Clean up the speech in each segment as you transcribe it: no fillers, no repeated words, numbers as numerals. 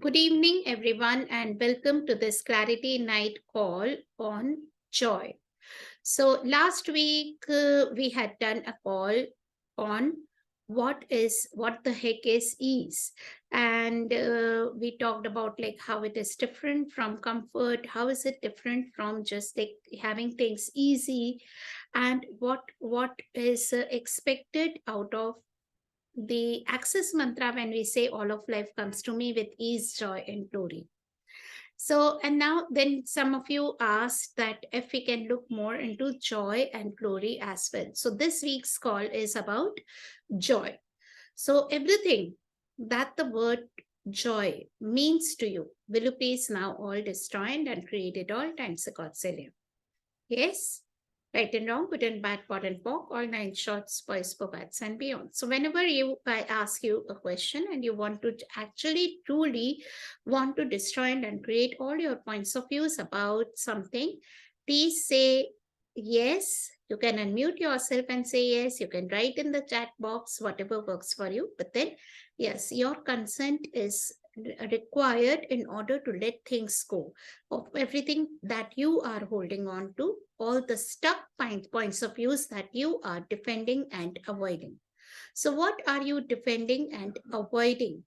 Good evening, everyone, and welcome to this Clarity Night call on joy. So, last week we had done a call on what the heck is ease, and we talked about like how it is different from comfort, how is it different from just like having things easy, and what is expected out of the access mantra when we say all of life comes to me with ease, joy, and glory. So, and now then some of you asked that if we can look more into joy and glory as well. So, this week's call is about joy. So, everything that the word joy means to you, will you please now all destroy and create it all times a God Yes? Right and wrong, good and bad, pot and pork, all nine shorts, boys, bats, and beyond. So whenever I ask you a question and you want to actually truly want to destroy and create all your points of views about something, please say yes. You can unmute yourself and say yes. You can write in the chat box, whatever works for you. But then, yes, your consent is required in order to let things go of everything that you are holding on to, all the stuck points of views that you are defending and avoiding. So, what are you defending and avoiding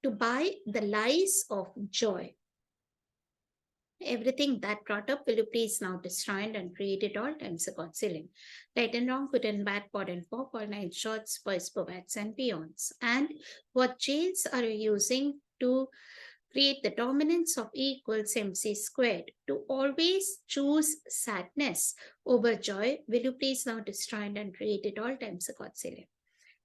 to buy the lies of joy? Everything that brought up, will you please now destroy and create it all times a God ceiling. Right and wrong, good and bad, pot and pop, all nine shorts, boys, bats, and beyonds. And what jails are you using to create the dominance of E equals mc squared? To always choose sadness over joy, will you please now destroy and create it all times a God ceiling.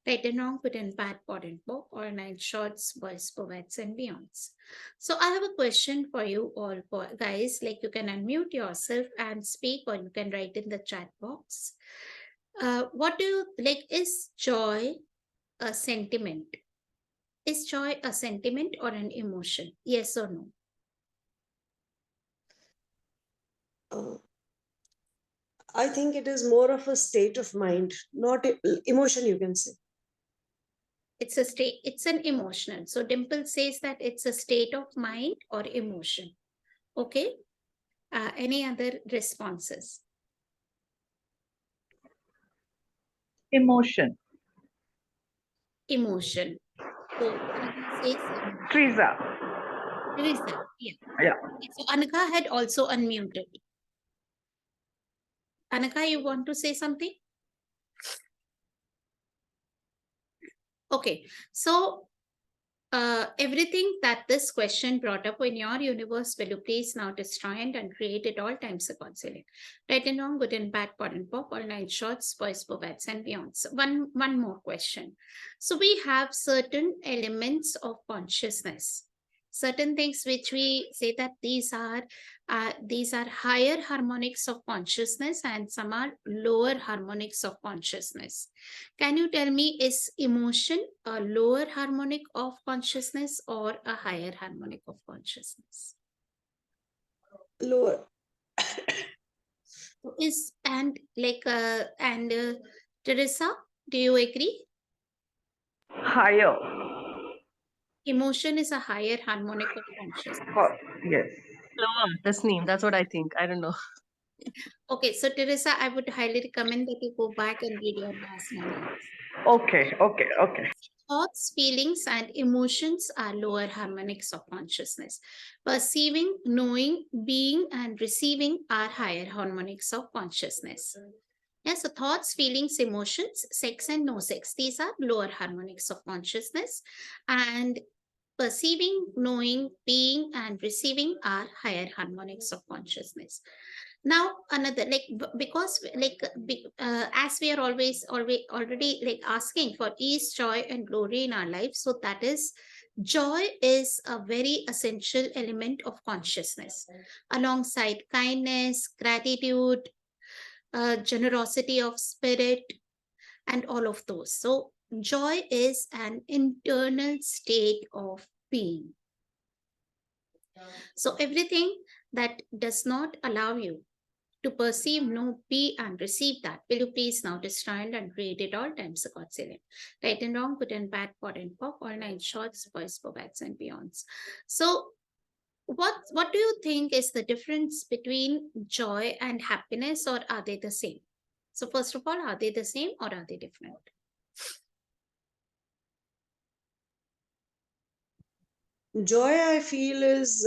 Right and wrong, good and bad, pot and pop, all nine shorts, boys, poets, and beyonds. So I have a question for you all, guys. Like you can unmute yourself and speak, or you can write in the chat box. What do you like? Is joy a sentiment? Is joy a sentiment or an emotion? Yes or no? I think it is more of a state of mind, not emotion, you can say. It's a state, it's an emotional. So Dimple says that it's a state of mind or emotion. Okay. Any other responses? Emotion. Emotion. So Anaka says emotion. Teresa. Teresa, yeah. Yeah. So Anaka had also unmuted. Anaka, you want to say something? Okay. So everything that this question brought up in your universe, will you please now destroy and create it all times a concealing. Right and wrong, good and bad, pot and pop, all nine shorts, boys, bats, and beyond. So one more question. So we have certain elements of consciousness, certain things which we say that these are higher harmonics of consciousness and some are lower harmonics of consciousness. Can you tell me, is emotion a lower harmonic of consciousness or a higher harmonic of consciousness? Lower. Is and like Teresa, do you agree? Higher. Emotion is a higher harmonic of consciousness. Yes. Lower, Tasneem. That's what I think. I don't know. Okay, so Teresa, I would highly recommend that you go back and read your last knowledge. Okay. Thoughts, feelings, and emotions are lower harmonics of consciousness. Perceiving, knowing, being, and receiving are higher harmonics of consciousness. Yeah, so thoughts, feelings, emotions, sex, and no sex, these are lower harmonics of consciousness. And perceiving, knowing, being, and receiving are higher harmonics of consciousness. Now another, like because like as we are always already like asking for ease, joy, and glory in our life, so that is, joy is a very essential element of consciousness alongside kindness, gratitude, generosity of spirit, and all of those. So joy is an internal state of being. So everything that does not allow you To perceive, know, be, and receive that. Will you please now destroy and create it all times the God silent. Right and wrong, good and bad, pot and pop, all nine shorts, boys, bobats, and beyonds. So what do you think is the difference between joy and happiness, or are they the same? So first of all, are they the same or are they different? Joy, I feel, is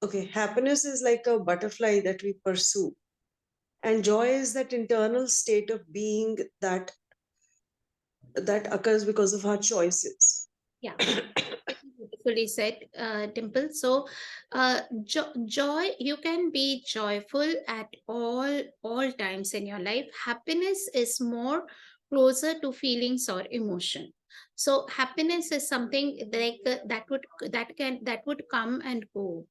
okay. Happiness is like a butterfly that we pursue, and joy is that internal state of being that occurs because of our choices. Yeah. Beautifully said, Dimple. So, joy, you can be joyful at all times in your life. Happiness is more closer to feelings or emotion. So, happiness is something like that would come and go.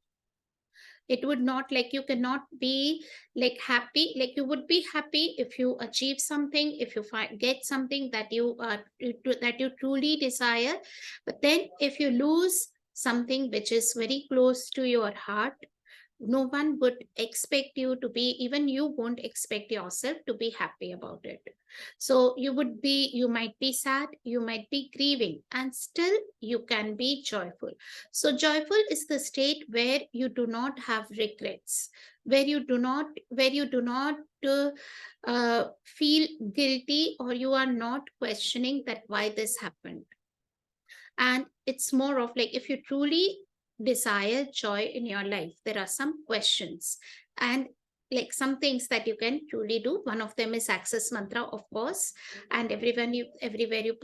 It would not, like, you cannot be like happy, like you would be happy if you achieve something, if you get something that you truly desire. But then if you lose something which is very close to your heart, no one would expect you to be, even you won't expect yourself to be happy about it. So you might be sad, you might be grieving, and still you can be joyful. So joyful is the state where you do not have regrets, where you do not feel guilty, or you are not questioning that why this happened. And it's more of like, if you truly desire joy in your life, there are some questions and like some things that you can truly do. One of them is access mantra, of course. And everywhere you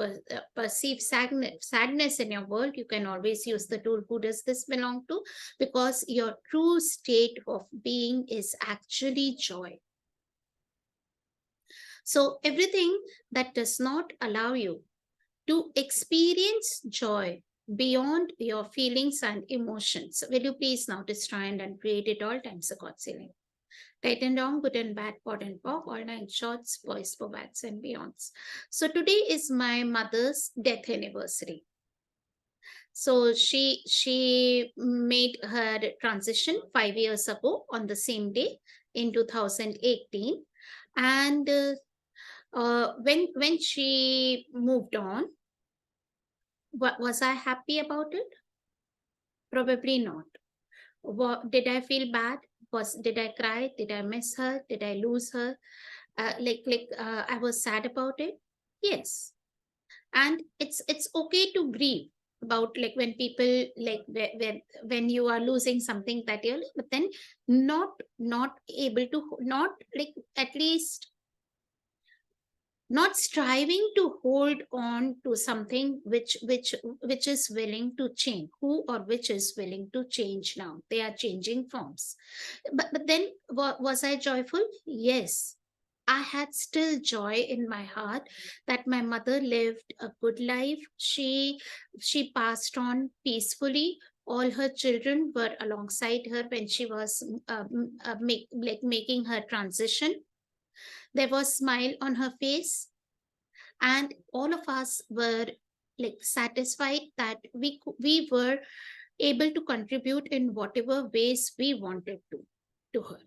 perceive sadness in your world, you can always use the tool, who does this belong to? Because your true state of being is actually joy. So everything that does not allow you to experience joy beyond your feelings and emotions, will you please now destroy and create it all times the God ceiling. Right and wrong, good and bad, pot and pop, all nine shorts, boys, bobats, and beyonds. So today is my mother's death anniversary. So she made her transition 5 years ago on the same day in 2018, and when she moved on, was I happy about it? Probably not. Did I feel bad? Did I cry? Did I miss her? Did I lose her? I was sad about it. Yes, and it's okay to grieve about, like, when people, like, when you are losing something that you're, but then not able to, not like, at least not striving to hold on to something which is willing to change, who or which is willing to change. Now they are changing forms, but then was I joyful? Yes, I had still joy in my heart that my mother lived a good life. She passed on peacefully. All her children were alongside her when she was making her transition. There was smile on her face, and all of us were like satisfied that we were able to contribute in whatever ways we wanted to her.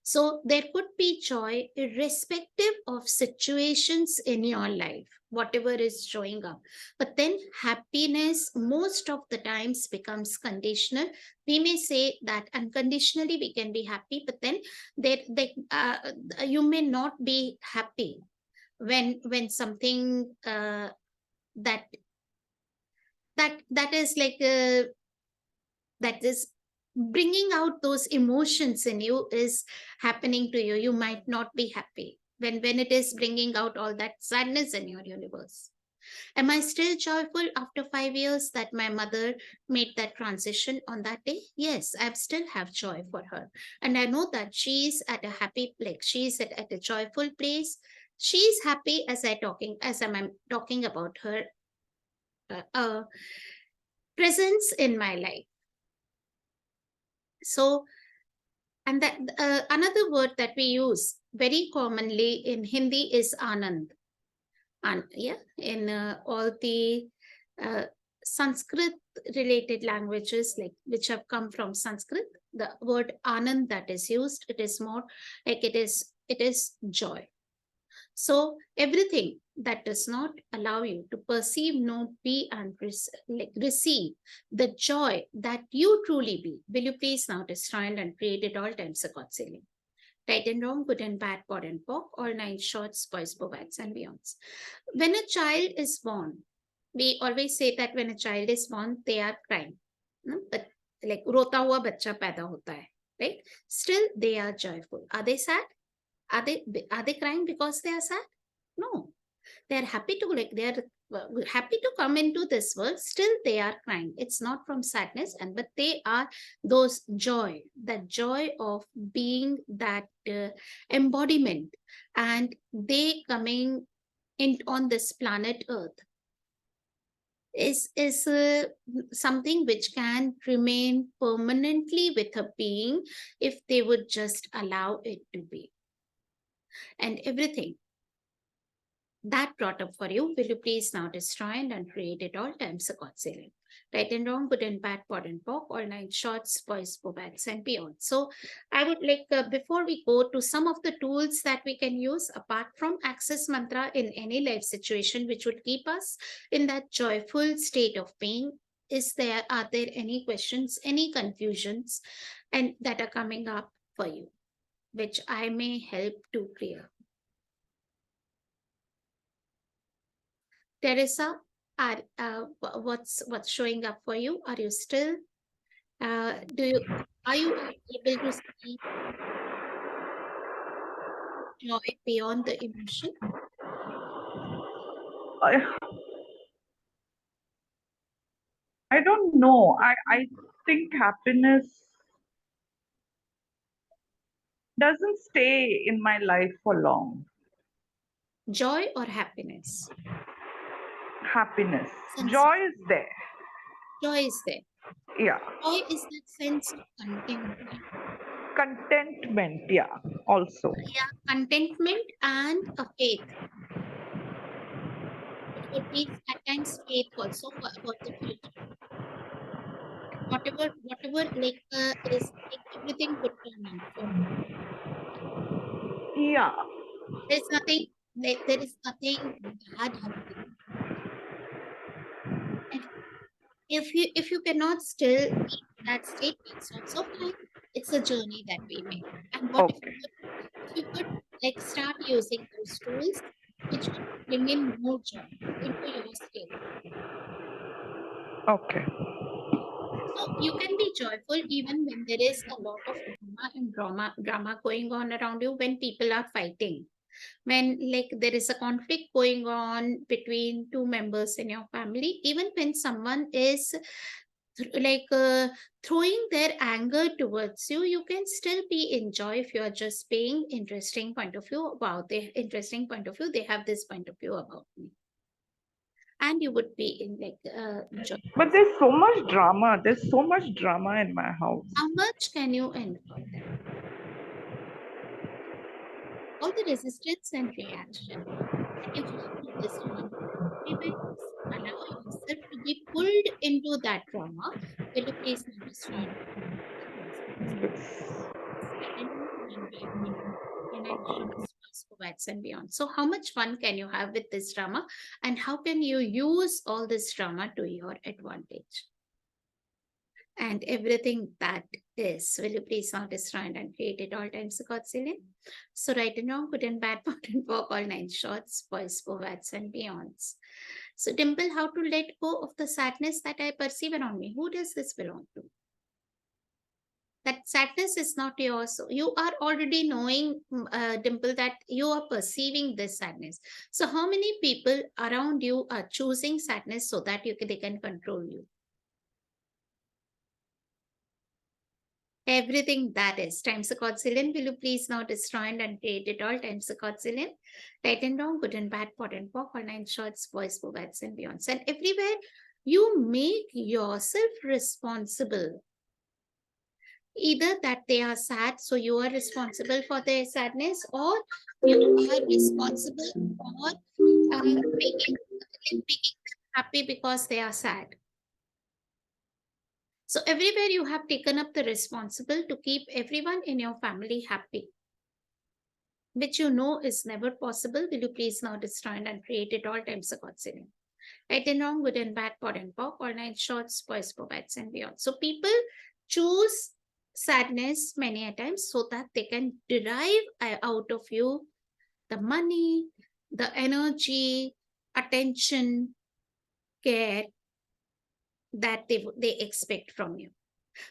So there could be joy irrespective of situations in your life, whatever is showing up. But then happiness most of the times becomes conditional. We may say that unconditionally we can be happy, but then you may not be happy when something that that is like that is bringing out those emotions in you is happening to you. You might not be happy when it is bringing out all that sadness in your universe. Am I still joyful after 5 years that my mother made that transition on that day? Yes, I still have joy for her. And I know that she's at a happy place. She's at a joyful place. She's happy as I'm talking about her presence in my life. So, and that another word that we use very commonly in Hindi is Anand. And yeah, in all the Sanskrit related languages, like which have come from Sanskrit, the word Anand that is used, it is more like it is joy. So everything that does not allow you to perceive, know, be, and receive the joy that you truly be, will you please now destroy and create at all times a God ceiling. Right and wrong, good and bad, pod and pock, all nine shorts, boys, bovads, and beyonds. When a child is born, we always say that when a child is born, they are crying. But like rota hua bachcha paida hota hai, right? Still, they are joyful. Are they sad? Are they crying because they are sad? No, they are happy to happy to come into this world. Still, they are crying. It's not from sadness, and but they are those joy, that joy of being that embodiment, and they coming in on this planet Earth is something which can remain permanently with a being if they would just allow it to be. And everything that brought up for you, will you please now destroy and uncreate at all times a God ceiling. Right and wrong, good and bad, pod and pock, all nine shorts, boys, bobads, and beyond. So I would like, before we go to some of the tools that we can use apart from access mantra in any life situation, which would keep us in that joyful state of being, are there any questions, any confusions, and that are coming up for you, which I may help to clear? Teresa, what's showing up for you? Are you still are you able to see joy beyond the emotion? I, I don't know. I think happiness doesn't stay in my life for long. Joy or happiness? Happiness. Sense Joy is there. joy is there. Yeah. Joy is that sense of contentment. Contentment. Yeah. Also. Yeah, contentment and a faith. It would be at times faith also for about the future. Whatever is like everything would turn out for you. Yeah. There's nothing there is nothing bad happening. And if you cannot still be in that state, it's also fine. It's a journey that we make. And what Okay. if you could like start using those tools which would bring in more joy into your state? Okay. So you can be joyful even when there is a lot of drama going on around you, when people are fighting, when like there is a conflict going on between two members in your family, even when someone is throwing their anger towards you, you can still be in joy if you are just paying interesting point of view about the interesting point of view. They have this point of view about me, and you would be in joy. But there's so much drama. There's so much drama in my house. How much can you endure that? All the resistance and reaction that you have to this one, allow yourself to be pulled into that drama. Will you please not destroy it? And beyond. So how much fun can you have with this drama, and how can you use all this drama to your advantage? And everything that is, will you please not destroy and create it all times God ceiling? So right and wrong, good and bad, pot and pork, all nine shorts, boys, bovads, and beyonds. So Dimple, how to let go of the sadness that I perceive around me? Who does this belong to? That sadness is not yours. You are already knowing, Dimple, that you are perceiving this sadness. So how many people around you are choosing sadness so that they can control you? Everything that is times a codzillion, will you please now destroy and create it all times a codzillion? Right and wrong, good and bad, pot and pock, all nine shorts, boys, bovads, and beyonds. And everywhere you make yourself responsible. Either that they are sad, so you are responsible for their sadness, or you are responsible for making them happy because they are sad. So everywhere you have taken up the responsible to keep everyone in your family happy, which you know is never possible. Will you please now destroy and create it all times a God sinning? Right and wrong, good and bad, pot and pock, all nine shorts, boys, bats, and beyond. So people choose sadness many a times so that they can derive out of you the money, the energy, attention, care that they expect from you.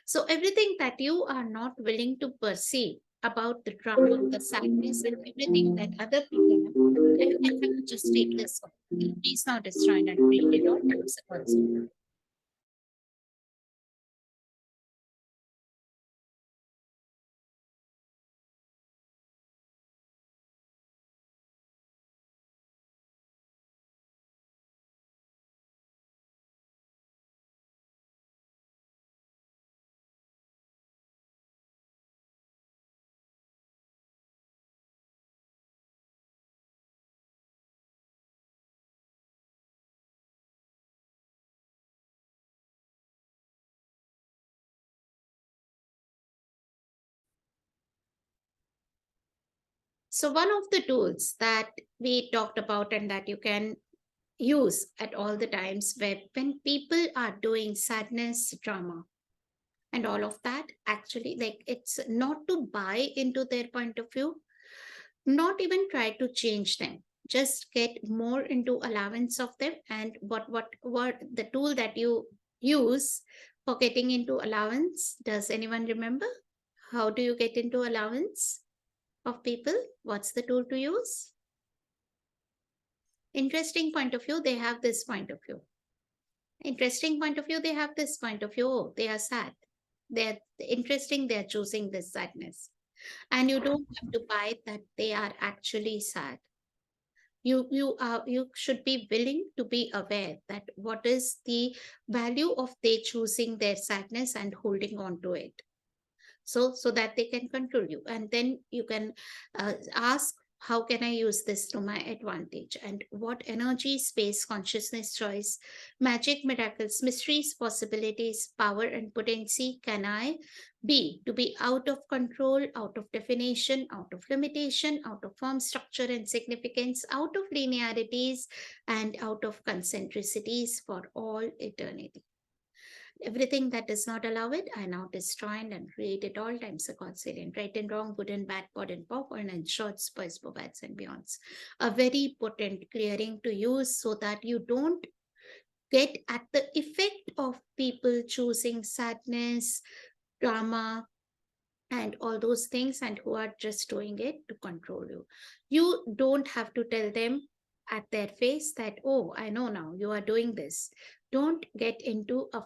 So everything that you are not willing to perceive about the drama, the sadness, and everything that other people have, you can just take this one. Please now destroy and create it all times a person. So one of the tools that we talked about and that you can use at all the times where when people are doing sadness, drama, and all of that, actually, like it's not to buy into their point of view, not even try to change them. Just get more into allowance of them. And what the tool that you use for getting into allowance? Does anyone remember? How do you get into allowance of people? What's the tool to use? Interesting point of view, they have this point of view. Interesting point of view, they have this point of view. Oh, they are sad. They're interesting, they're choosing this sadness. And you don't have to buy that they are actually sad. You should be willing to be aware that what is the value of they choosing their sadness and holding on to it, so that they can control you. And then you can ask, how can I use this to my advantage? And what energy, space, consciousness, choice, magic, miracles, mysteries, possibilities, power, and potency can I be to be out of control, out of definition, out of limitation, out of form, structure, and significance, out of linearities, and out of concentricities for all eternity? Everything that does not allow it, I now destroy and create it all times a conciliant. Right and wrong, good and bad, pod and popcorn, and shorts, boys, bobats, and beyonds. A very potent clearing to use so that you don't get at the effect of people choosing sadness, drama, and all those things, and who are just doing it to control you. You don't have to tell them at their face that, oh, I know now you are doing this. Don't get into a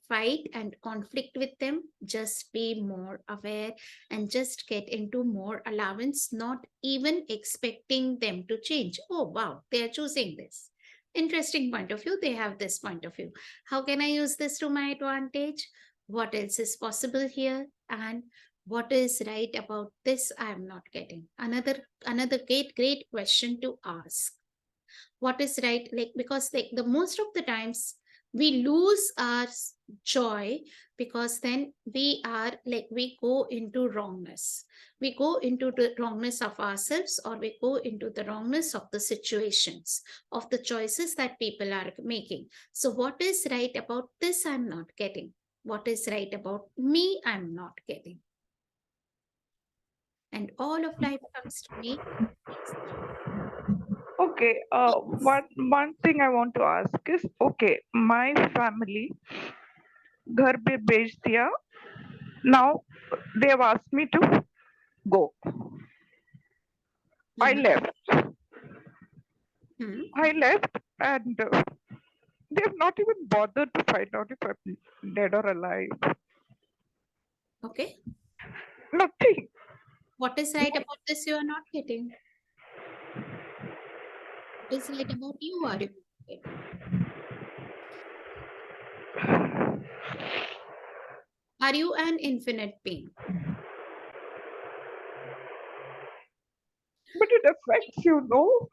fight and conflict with them. Just be more aware and just get into more allowance, not even expecting them to change. Oh, wow, they are choosing this. Interesting point of view. They have this point of view. How can I use this to my advantage? What else is possible here? And what is right about this? I'm not getting. Another great question to ask. What is right? Like, because like the most of the times we lose our joy, because then we are like we go into wrongness. We go into the wrongness of ourselves, or we go into the wrongness of the situations, of the choices that people are making. So what is right about this? I'm not getting. What is right about me? I'm not getting. And all of life comes to me. Okay, one thing I want to ask is, okay, my family घर पे भेज दिया. Now they have asked me to go. I left. I left, and they have not even bothered to find out if I'm dead or alive. Okay. Nothing. What is right about this you are not getting? What is right about you are you not getting? Are you an infinite being? But it affects you, no?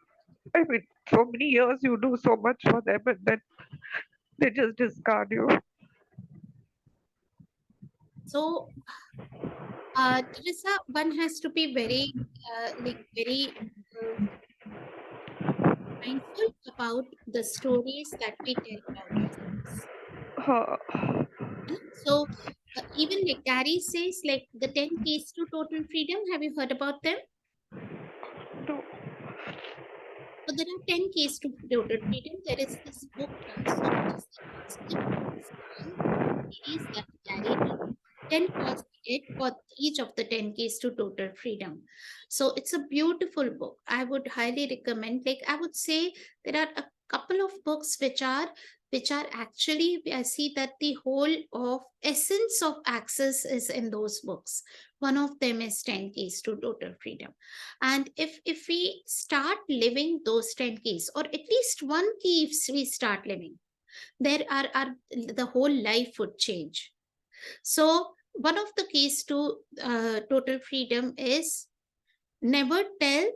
I mean, so many years you do so much for them, and then they just discard you. So, Teresa, one has to be very uh, mindful about the stories that we tell about ourselves. Uh, So, even like Gary says, like the 10 keys to total freedom. Have you heard about them? no. So there are 10 keys to total freedom. There is this book also, which is it's a small series that Gary did. 10 calls he did for each of the 10 keys to total freedom. So it's a beautiful book. I would highly recommend. Like I would say there are a couple of books which are actually I see that the whole of essence of access is in those books. One of them is 10 keys to total freedom. And if we start living those 10 keys, or at least one key, if we start living, there are the whole life would change. So one of the keys to total freedom is never tell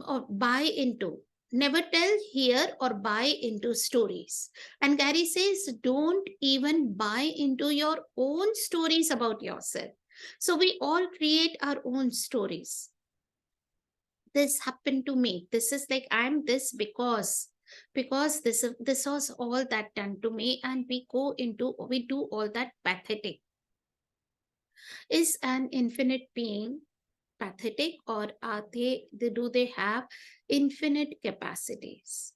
or buy into, never tell, hear, or buy into stories. And Gary says, don't even buy into your own stories about yourself. So we all create our own stories. This happened to me. This is like I'm this because this was all that done to me, and we do all that pathetic. Is an infinite being pathetic, or are they do they have infinite capacities?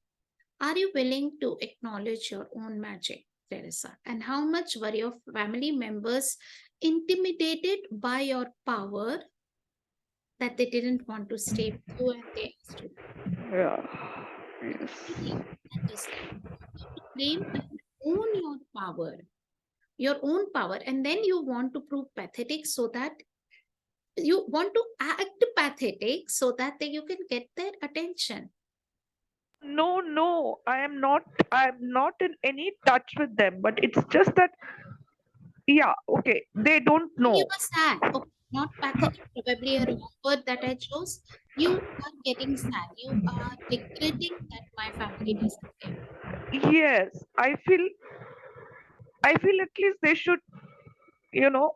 Are you willing to acknowledge your own magic, Teresa? And how much were your family members intimidated by your power that they didn't want to stay with you and they asked you? Yeah. And Yes. everything that is there. You have to claim and own your own power, and then you want to prove pathetic so that you want to act pathetic so that you can get their attention. No, no, I'm not in any touch with them, but it's just that, yeah, okay, they don't And you know. are sad. Okay, not pathetic, probably a wrong word that I chose. You are getting sad. You are regretting that my family doesn't care. Yes, I feel at least they should, you know,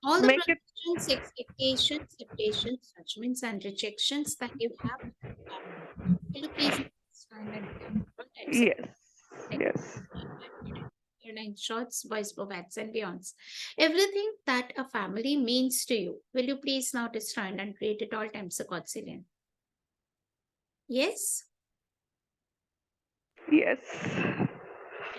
All the make it. projections, expectations, temptations, judgments, and rejections that you have with your family. Will you please stand and read all types of Yes, like yes, in shorts, voice ovats, and beyonds. Everything that a family means to you. Will you please now stand and read it all times a Godzillion? Yes? yes,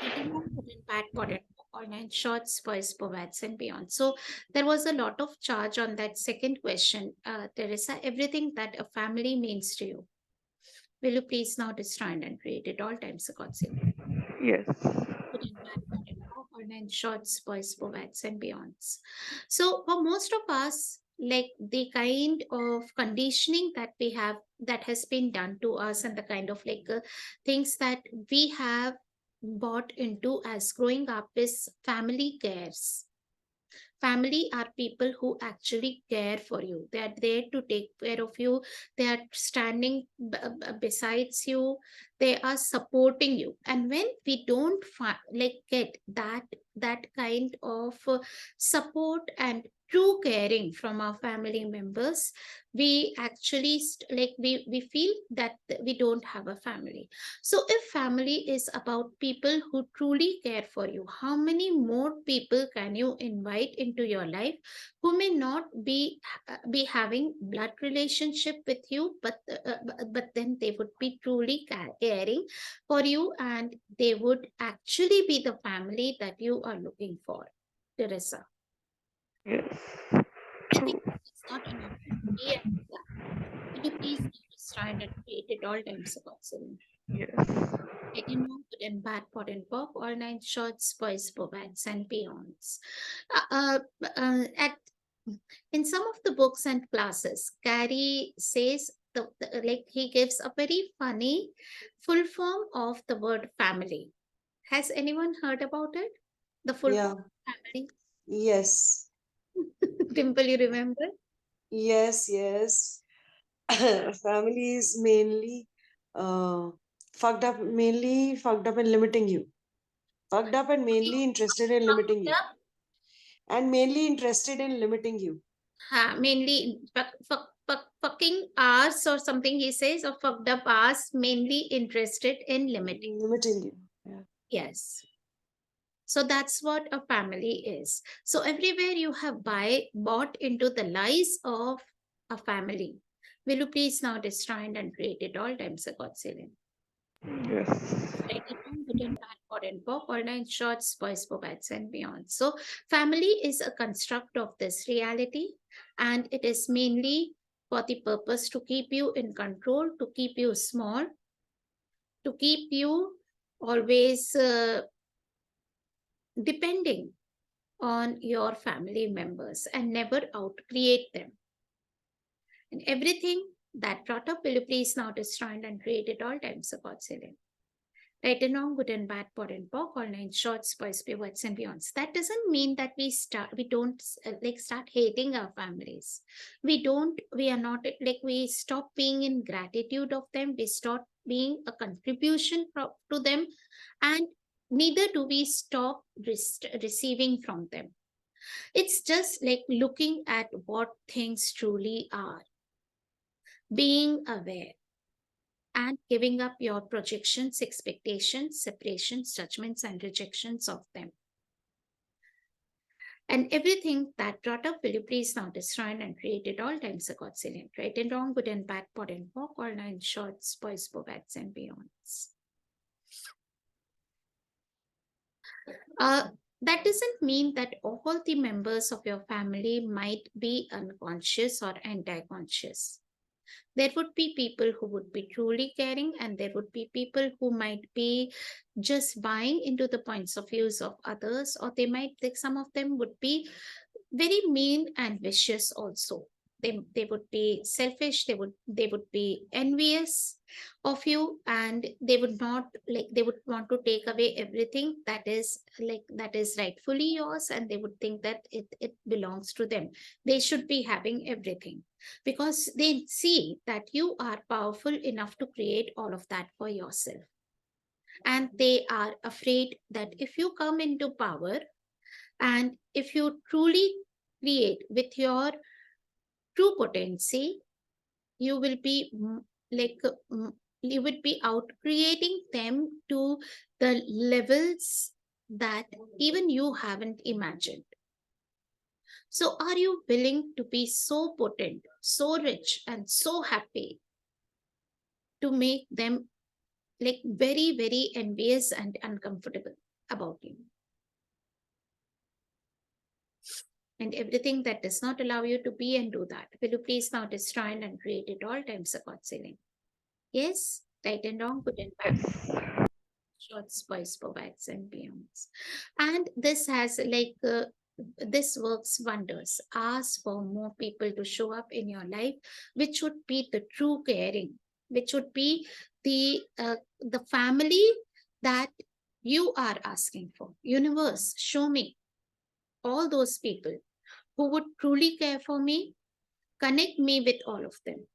Written on put in pad pocket online shorts, voice ovats, and beyond. So there was a lot of charge on that second question, Teresa. Everything that a family means to you. Will you please now stand and read it all times a Godzillion? yes, Put in bad online shorts, voice formats, and beyonds. So for most of us, like the kind of conditioning that we have that has been done to us, and the kind of things that we have bought into as growing up is family cares. Family are people who actually care for you. They are there to take care of you. They are standing besides you. They are supporting you. And when we don't get that kind of support and true caring from our family members, we actually we feel that we don't have a family. So if family is about people who truly care for you, how many more people can you invite into your life who may not be having blood relationship with you, but then they would be truly caring for you, and they would actually be the family that you are looking for, Teresa? yes. I think True. it's not enough to be at that. Will you please stand and create it all times about Yes, taken note and bad pot and pop, all nine shots, boys, bovats, and beyonds. At in some of the books and classes, Gary says like he gives a very funny full form of the word family. Has anyone heard about it? The full Yeah. form of family. Yes. Dimple, you remember? Yes. Yes. Family is mainly uh, fucked up, mainly fucked up in limiting you. Fucked up and mainly interested in limiting you. Fucked up, And mainly interested in limiting you. mainly fucking hours or something he says, or fucked up hours, mainly interested in limiting. Limiting you. Yeah. Yes. So that's what a family is. So everywhere you have bought into the lies of a family. Will you please now destroy and uncreate it all times a God ceiling? Yes. Right, it won't put in bad pot and pop, all nine shorts, boys, bobats, and beyond. So family is a construct of this reality, and it is mainly for the purpose to keep you in control, to keep you small, to keep you always depending on your family members and never outcreate them. And everything that brought up, will you please now destroy and uncreate it all times of God ceiling? Right and wrong, good and bad, pot and pock, all nine shorts, boys, pivots, and beyonds. That doesn't mean that we don't like start hating our families. We are not like, we stop being in gratitude of them. We stop being a contribution to them, and neither do we stop receiving from them. It's just like looking at what things truly are, being aware, and giving up your projections, expectations, separations, judgments, and rejections of them. And everything that brought up, will you please now destroy and create it all times a God salient, right and wrong, good and bad, pot and pock, all nine shorts, boys, bobats, and beyonds. That doesn't mean that all the members of your family might be unconscious or anti-conscious. There would be people who would be truly caring, and there would be people who might be just buying into the points of views of others, or they might think some of them would be very mean and vicious also. They would be selfish, they would be envious of you, and they would not like, they would want to take away everything that is like, that is rightfully yours, and they would think that it belongs to them. They should be having everything because they see that you are powerful enough to create all of that for yourself, and they are afraid that if you come into power, and if you truly create with your true potency, you will be like you would be out creating them to the levels that even you haven't imagined. So are you willing to be so potent, so rich, and so happy to make them like very, very envious and uncomfortable about you? And everything that does not allow you to be and do that, will you please now destroy and create it all times a God ceiling? Yes, right and wrong, good and bad, Yes. shorts, boys, bobats, and beyonds. And this has like this works wonders. Ask for more people to show up in your life, which would be the true caring, which would be the family that you are asking for. Universe, show me all those people who would truly care for me, connect me with all of them.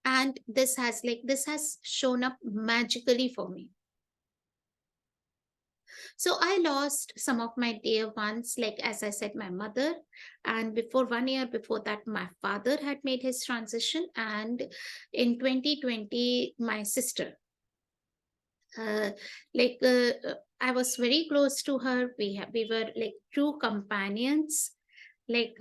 And this has shown up magically for me. So I lost some of my dear ones, like as I said, my mother, and before 1 year before that, my father had made his transition, and in 2020 my sister. uh, I was very close to her. We were like true companions, like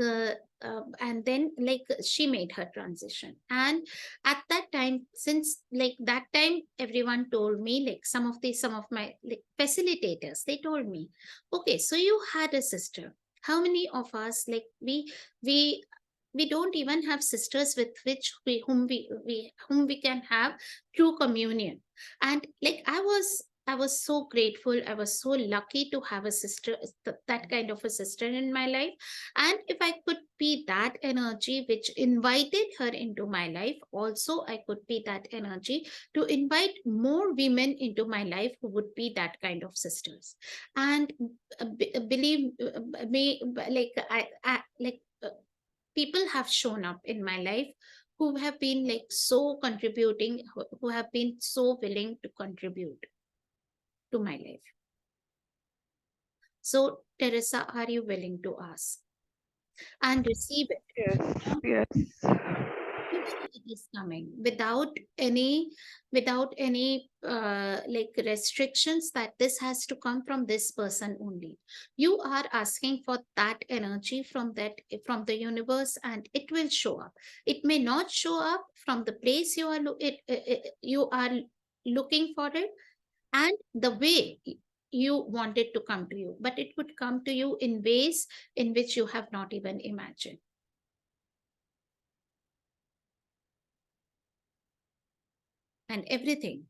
and then like she made her transition, and at that time, since like that time, everyone told me, like some of my like facilitators, they told me, okay, so you had a sister. How many of us, like we we don't even have sisters with which we whom we can have true communion. And like I was so grateful, I was so lucky to have a sister, that kind of a sister in my life. And if I could be that energy which invited her into my life, also I could be that energy to invite more women into my life who would be that kind of sisters. And believe me, like I like people have shown up in my life who have been like so contributing, who have been so willing to contribute to my life. So, Teresa, are you willing to ask and receive it? Yes, yes. Today it is coming without any like restrictions that this has to come from this person only. You are asking for that energy from the universe, and it will show up. It may not show up from the place you are looking for it, and the way you want it to come to you, but it would come to you in ways in which you have not even imagined. And everything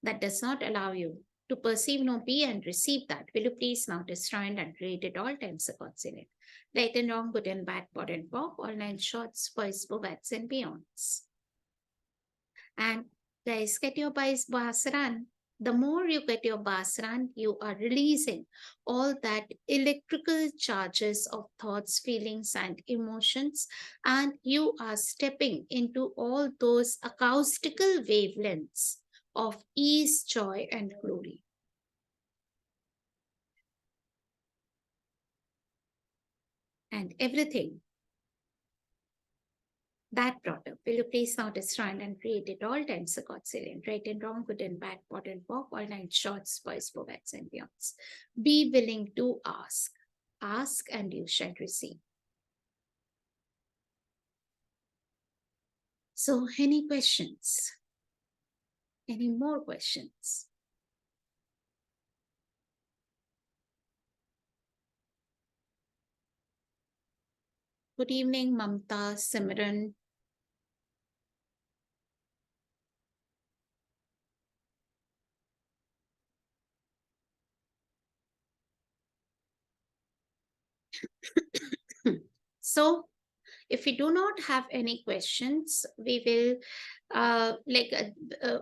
that does not allow you to perceive, no, be, and receive that, will you please now destroy and create it all times accords in it. Right and wrong, good and bad, pod and pop, all nine shorts, boys, bovats, and beyonds. And guys, get your bas run. The more you get your bas run, you are releasing all that electrical charges of thoughts, feelings, and emotions, and you are stepping into all those acoustical wavelengths of ease, joy, and glory. And everything that brought up, will you please now destroy and create it all times the God salient, right and wrong, good and bad, pot and pop, all nine shorts, boys, bovats, and beyonds. Be willing to ask. Ask and you shall receive. So, any questions? Any more questions? Good evening, Mamta, Simran. So, if we do not have any questions, we will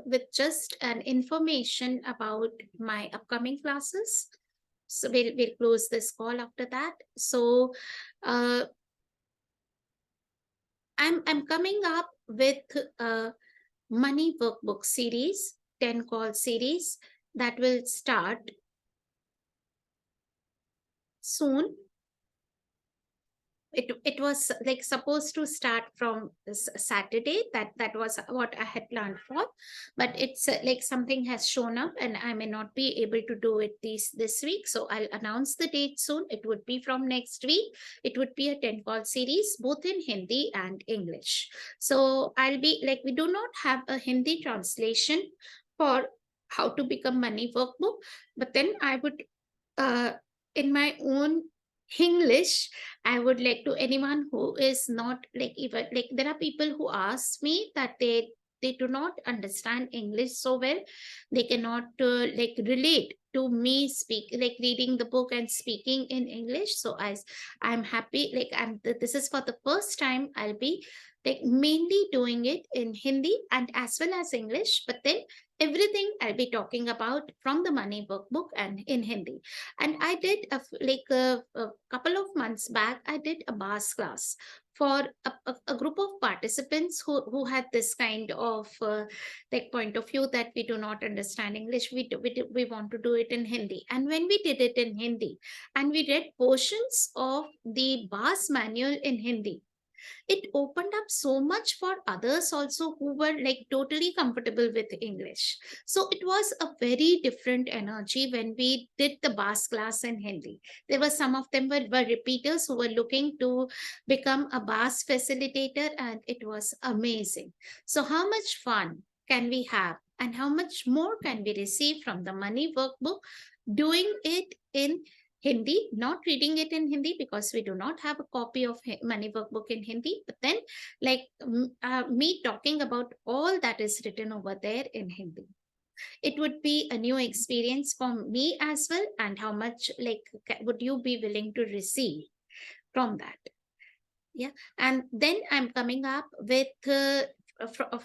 with just an information about my upcoming classes. So we'll close this call after that. So I'm coming up with a money workbook series, 10 call series that will start soon. It was like supposed to start from this Saturday. That was what I had planned for, but it's like something has shown up, and I may not be able to do it this week. So I'll announce the date soon. It would be from next week. It would be a 10 call series, both in Hindi and English. So I'll be like, we do not have a Hindi translation for how to become money workbook, but then I would in my own English, I would like to anyone who is not like, even like, there are people who ask me that they do not understand English so well, they cannot like relate to me speak like reading the book and speaking in English. So I'm happy, like this is for the first time I'll be like mainly doing it in Hindi and as well as English, but then everything I'll be talking about from the money workbook and in Hindi. And I did a couple of months back, I did a bars class for a group of participants who had this kind of like point of view that we do not understand English, we want to do it in Hindi. And when we did it in Hindi and we read portions of the bars manual in Hindi, it opened up so much for others also who were like totally comfortable with English. So it was a very different energy when we did the bas class in Hindi. There were some of them were repeaters who were looking to become a bas facilitator, and it was amazing. So how much fun can we have, and how much more can we receive from the money workbook doing it in Hindi, not reading it in Hindi because we do not have a copy of money workbook in Hindi, but then like me talking about all that is written over there in Hindi. It would be a new experience for me as well. And how much like would you be willing to receive from that? Yeah. And then I'm coming up with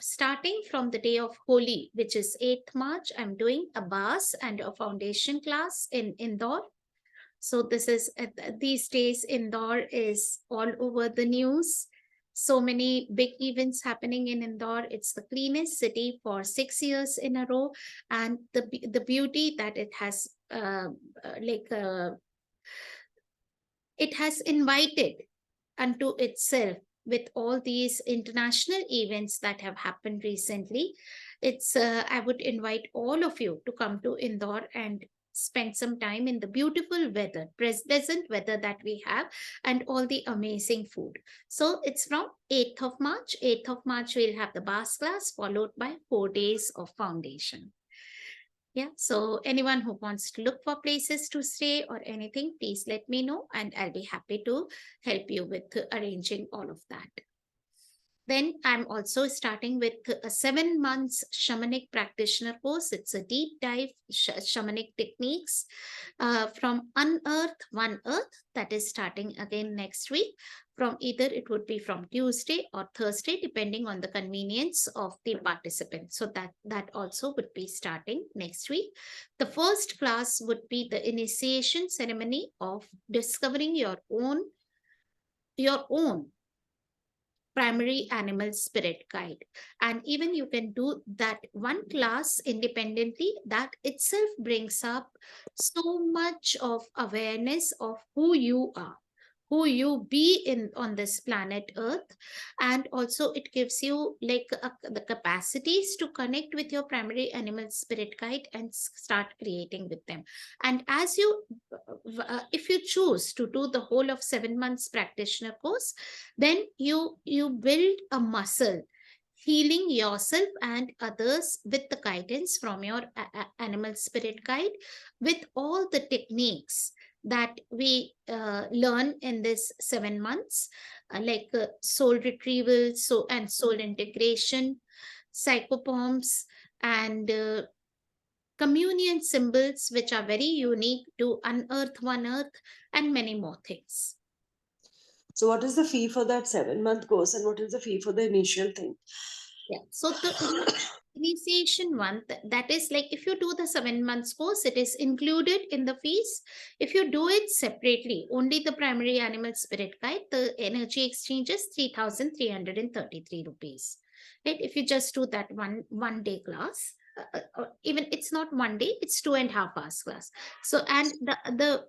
starting from the day of Holi, which is 8th March, I'm doing a bas and a foundation class in Indore. So this is these days Indore is all over the news. So many big events happening in Indore. It's the cleanest city for 6 years in a row, and the beauty that it has It has invited unto itself with all these international events that have happened recently. I would invite all of you to come to Indore and spend some time in the beautiful weather, pleasant weather that we have, and all the amazing food. So it's from 8th of March. 8th of March, we'll have the Bas class followed by 4 days of foundation. Yeah, so anyone who wants to look for places to stay or anything, please let me know and I'll be happy to help you with arranging all of that. Then I'm also starting with a 7 months shamanic practitioner course. It's a deep dive shamanic techniques from Unearth One Earth, that is starting again next week. From either it would be from Tuesday or Thursday, depending on the convenience of the participant. So that also would be starting next week. The first class would be the initiation ceremony of discovering your own primary animal spirit guide, and even you can do that one class independently. That itself brings up so much of awareness of who you are, who you be in on this planet earth, and also it gives you like the capacities to connect with your primary animal spirit guide and start creating with them. And as you if you choose to do the whole of 7 months practitioner course, then you build a muscle healing yourself and others with the guidance from your animal spirit guide, with all the techniques that we learn in this 7 months, like soul retrieval, and soul integration, psychopoms, and communion symbols, which are very unique to Unearth One Earth, and many more things. So, what is the fee for that 7 month course, and what is the fee for the initial thing? Yeah. So the initiation one, that is like if you do the 7 months course, it is included in the fees. If you do it separately, only the primary animal spirit guide, the energy exchange is 3,333 rupees. Right? If you just do that one day class, even it's not one day, it's 2.5 hours class. So and the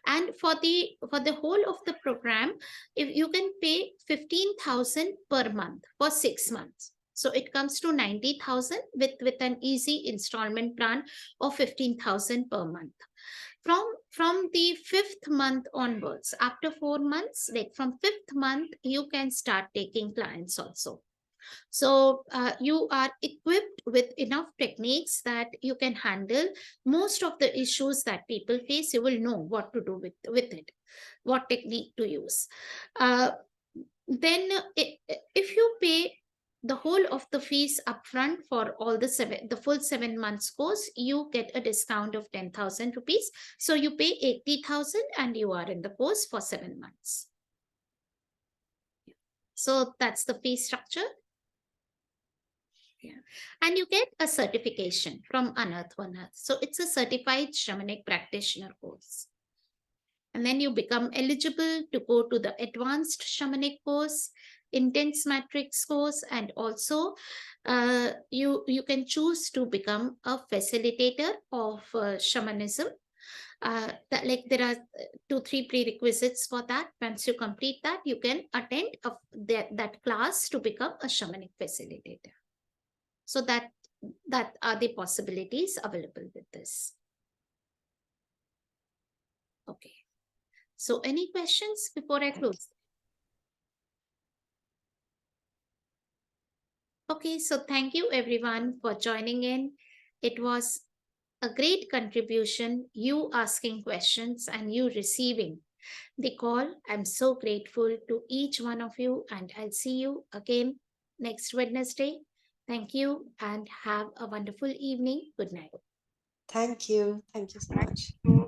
and for the whole of the program, if you can pay 15,000 per month for 6 months, so it comes to 90,000 with an easy installment plan of 15,000 per month. From the 5th month onwards, after 4 months, like from 5th month, you can start taking clients also. So you are equipped with enough techniques that you can handle most of the issues that people face. You will know what to do with it, what technique to use. Then if you pay the whole of the fees upfront for all the full 7 months course, you get a discount of 10,000 rupees. So you pay 80,000 and you are in the course for 7 months. So that's the fee structure. Yeah. And you get a certification from Unearth One Earth. So it's a certified shamanic practitioner course. And then you become eligible to go to the advanced shamanic course, intense matrix course, and also you can choose to become a facilitator of shamanism. That like there are 2-3 prerequisites for that. Once you complete that, you can attend that class to become a shamanic facilitator. So that are the possibilities available with this. Okay. So any questions before I close? Okay, so thank you everyone for joining in. It was a great contribution, you asking questions and you receiving the call. I'm so grateful to each one of you, and I'll see you again next Wednesday. Thank you and have a wonderful evening. Good night. Thank you. Thank you so much. So